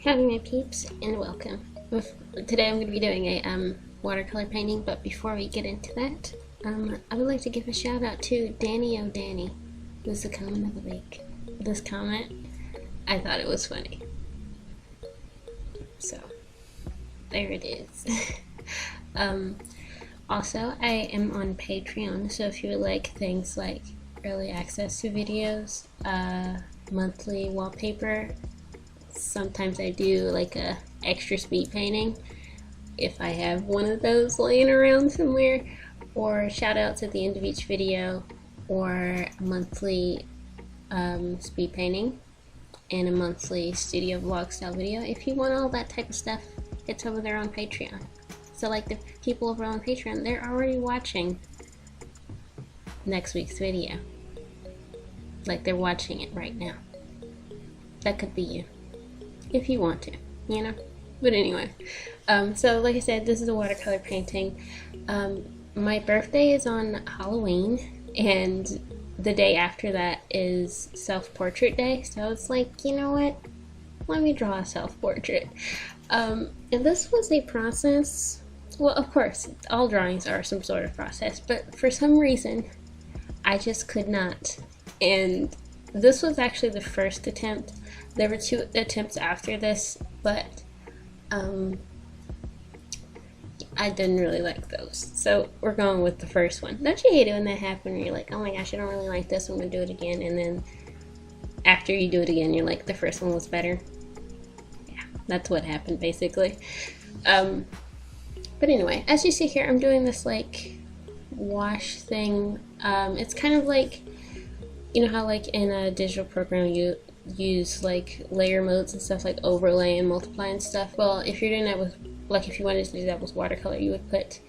Howdy my peeps, and welcome. Today I'm going to be doing a watercolor painting, but before we get into that, I would like to give a shout out to Danny O'Danny, who's the comment of the week. This comment, I thought it was funny. So, there it is. Also, I am on Patreon, so if you would like things like early access to videos, monthly wallpaper, sometimes I do like a extra speed painting if I have one of those laying around somewhere, or shout outs at the end of each video, or a monthly speed painting and a monthly studio vlog style video. If you want all that type of stuff, it's over there on Patreon. So like the people over on Patreon, they're already watching next week's video. Like they're watching it right now. That could be you. If you want to, you know? But anyway, so like I said, this is a watercolor painting. My birthday is on Halloween, and the day after that is self-portrait day, so it's like, you know what? Let me draw a self-portrait. And this was a process. Well, of course, all drawings are some sort of process, but for some reason, I just could not. And this was actually the first attempt. There were 2 attempts after this, but I didn't really like those. So we're going with the first one. Don't you hate it when that happens where you're like, oh my gosh, I don't really like this, I'm going to do it again, and then after you do it again, you're like, the first one was better. Yeah, that's what happened basically. But anyway, as you see here, I'm doing this like wash thing. It's kind of like, you know how like in a digital program you use like layer modes and stuff, like overlay and multiply and stuff. Well, if you're doing that with, like if you wanted to do that with watercolor, you would put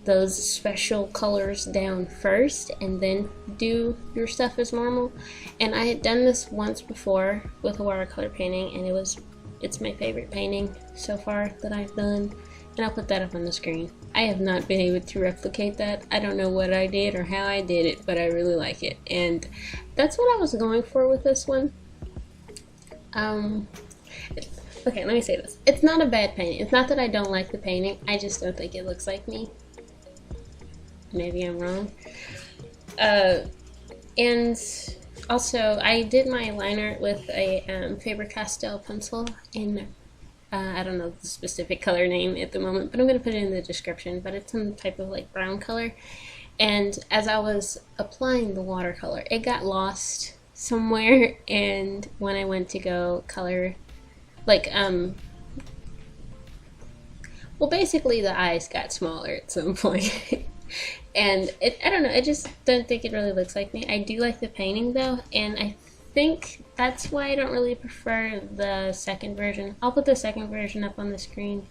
those special colors down first and then do your stuff as normal. And I had done this once before with a watercolor painting, and it's my favorite painting so far that I've done, and I'll put that up on the screen. I have not been able to replicate that. I don't know what I did or how I did it, but I really like it, and that's what I was going for with this one. Okay, let me say this. It's not a bad painting. It's not that I don't like the painting. I just don't think it looks like me. Maybe I'm wrong. And also, I did my line art with a Faber Castell pencil in, I don't know the specific color name at the moment, but I'm going to put it in the description, but it's some type of like brown color. And as I was applying the watercolor, it got lost somewhere, and when I went to go color, like well, basically the eyes got smaller at some point. And I don't know, I just don't think it really looks like me. I do like the painting though, and I think that's why I don't really prefer the second version. I'll put the second version up on the screen,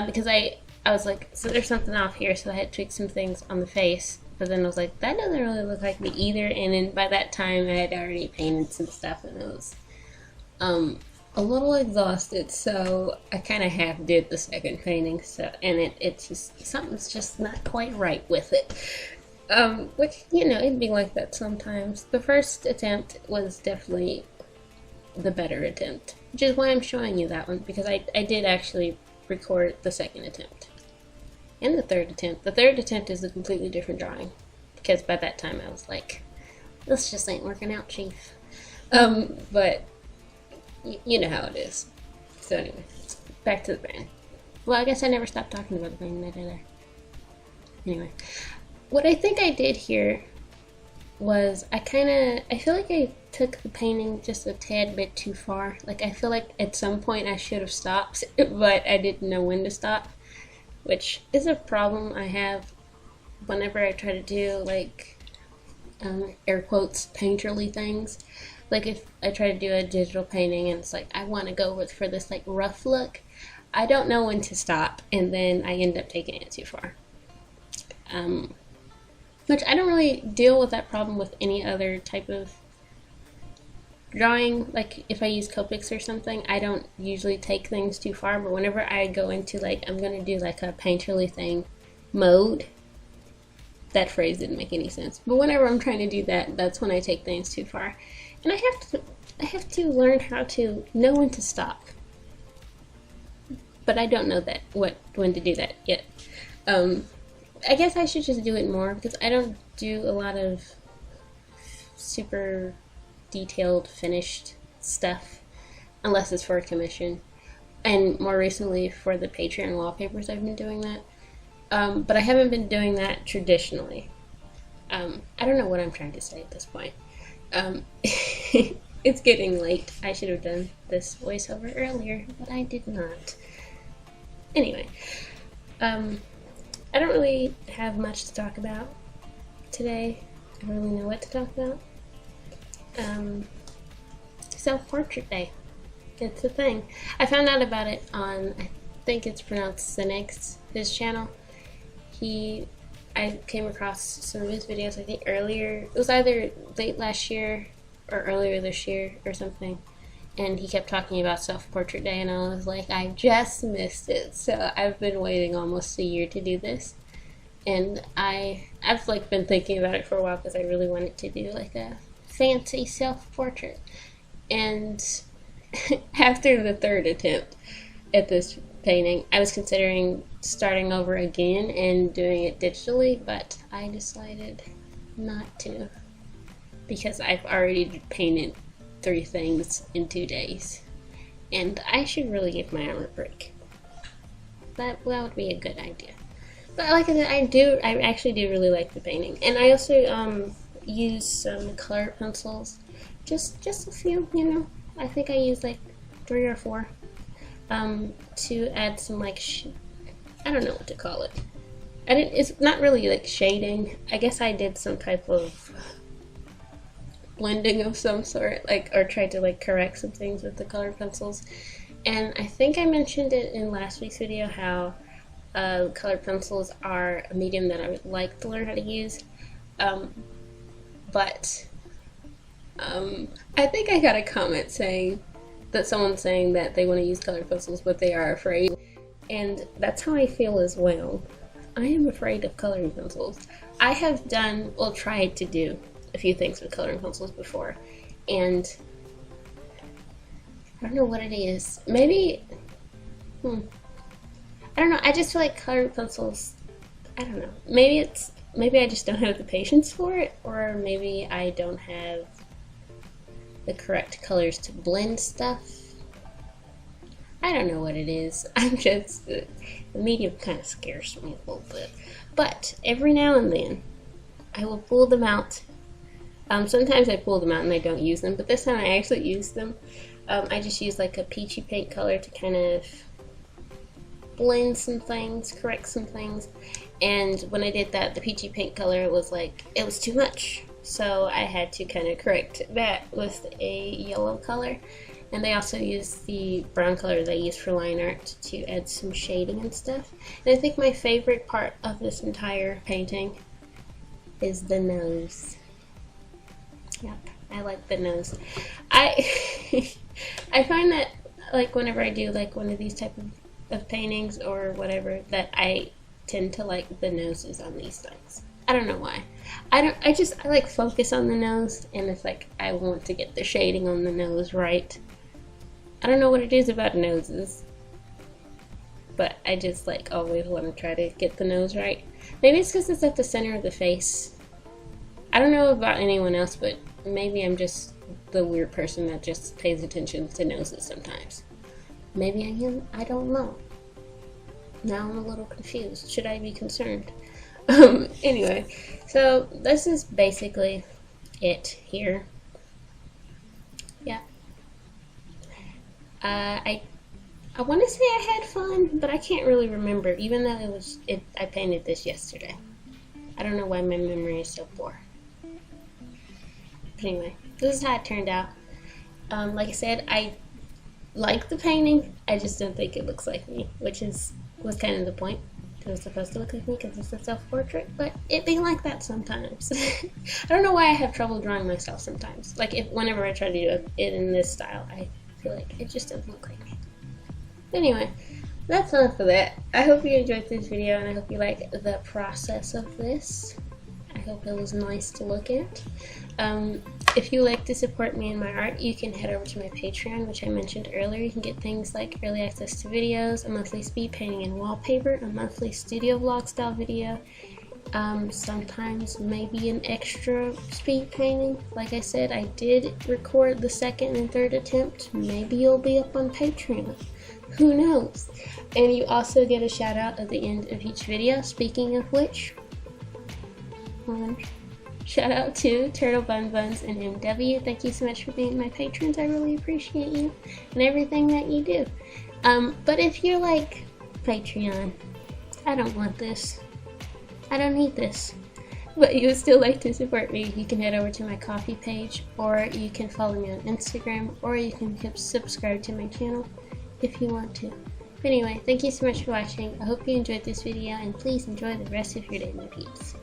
because I was like, so there's something off here, so I had to tweak some things on the face. But then I was like, that doesn't really look like me either. And then by that time, I had already painted some stuff, and it was a little exhausted. So I kind of half did the second painting. So, and it's just, something's just not quite right with it. Which, you know, it'd be like that sometimes. The first attempt was definitely the better attempt, which is why I'm showing you that one, because I did actually record the second attempt. And the third attempt. The third attempt is a completely different drawing, because by that time I was like, this just ain't working out, chief. But you know how it is. So anyway, back to the brand. Well, I guess I never stopped talking about the brand, did I? Anyway, what I think I did here was I feel like I took the painting just a tad bit too far. Like I feel like at some point I should have stopped, but I didn't know when to stop, which is a problem I have whenever I try to do like air quotes painterly things. Like if I try to do a digital painting and it's like I want to go for this like rough look, I don't know when to stop, and then I end up taking it too far. Which I don't really deal with that problem with any other type of drawing. Like if I use Copics or something, I don't usually take things too far, but whenever I go into like, I'm gonna do like a painterly thing mode, that phrase didn't make any sense, but whenever I'm trying to do that, that's when I take things too far. And I have to learn how to know when to stop. but I don't know that when to do that yet. I guess I should just do it more because I don't do a lot of super detailed finished stuff unless it's for a commission, and more recently for the Patreon wallpapers I've been doing that, but I haven't been doing that traditionally. I don't know what I'm trying to say at this point. It's getting late. I should have done this voiceover earlier, but I did not. Anyway, I don't really have much to talk about today. I don't really know what to talk about. Self-Portrait Day. It's a thing. I found out about it on, I think it's pronounced Cynics, his channel. I came across some of his videos, I think earlier, it was either late last year or earlier this year or something, and he kept talking about Self-Portrait Day, and I was like, I just missed it. So I've been waiting almost a year to do this, and I've like been thinking about it for a while because I really wanted to do like a fancy self-portrait. And after the third attempt at this painting, I was considering starting over again and doing it digitally, but I decided not to because I've already painted 3 things in 2 days, and I should really give my arm a break. That would be a good idea. But like I said, I actually do really like the painting, and I also use some color pencils, just a few, you know. I think I used like 3 or 4 to add some like I don't know what to call it. It's not really like shading. I guess I did some type of blending of some sort, like, or tried to like correct some things with the color pencils. And I think I mentioned it in last week's video how colored pencils are a medium that I would like to learn how to use. But I think I got a comment saying that someone's saying that they want to use colored pencils but they are afraid, and that's how I feel as well. I am afraid of coloring pencils. I have tried to do a few things with coloring pencils before, and I don't know what it is. Maybe I don't know, I just feel like colored pencils, I don't know, maybe I just don't have the patience for it, or maybe I don't have the correct colors to blend stuff. I don't know what it is. I'm just, the medium kind of scares me a little bit. But every now and then, I will pull them out. Sometimes I pull them out and I don't use them, but this time I actually used them. I just used like a peachy pink color to kind of blend some things, correct some things. And when I did that, the peachy pink color was like, it was too much. So I had to kind of correct that with a yellow color. And I also used the brown color that I used for line art to add some shading and stuff. And I think my favorite part of this entire painting is the nose. Yep, I like the nose. I find that like whenever I do like one of these type of paintings or whatever, that I tend to like the noses on these things. I don't know why. I like focus on the nose, and it's like I want to get the shading on the nose right. I don't know what it is about noses, but I just like always want to try to get the nose right. Maybe it's because it's at the center of the face. I don't know about anyone else, but maybe I'm just the weird person that just pays attention to noses sometimes. Maybe I am. I don't know. Now I'm a little confused. Should I be concerned? Anyway, so this is basically it here. Yeah. I want to say I had fun, but I can't really remember, even though I painted this yesterday. I don't know why my memory is so poor. But anyway, this is how it turned out. Like I said, I like the painting, I just don't think it looks like me, which was kind of the point. It was supposed to look like me because it's a self-portrait, but it be like that sometimes. I don't know why I have trouble drawing myself sometimes. Like whenever I try to do it in this style, I feel like it just doesn't look like me. Anyway, that's all for that. I hope you enjoyed this video, and I hope you like the process of this. I hope it was nice to look at. If you like to support me in my art, you can head over to my Patreon, which I mentioned earlier. You can get things like early access to videos, a monthly speed painting and wallpaper, a monthly studio vlog style video, sometimes maybe an extra speed painting. Like I said, I did record the second and third attempt. Maybe you'll be up on Patreon. Who knows? And you also get a shout out at the end of each video. Speaking of which, shout out to Turtle Bun Buns and MW. Thank you so much for being my patrons. I really appreciate you and everything that you do. But if you're like, Patreon, I don't want this, I don't need this, but you would still like to support me, you can head over to my Ko-fi page, or you can follow me on Instagram, or you can subscribe to my channel if you want to. But anyway, thank you so much for watching. I hope you enjoyed this video, and please enjoy the rest of your day, my peeps.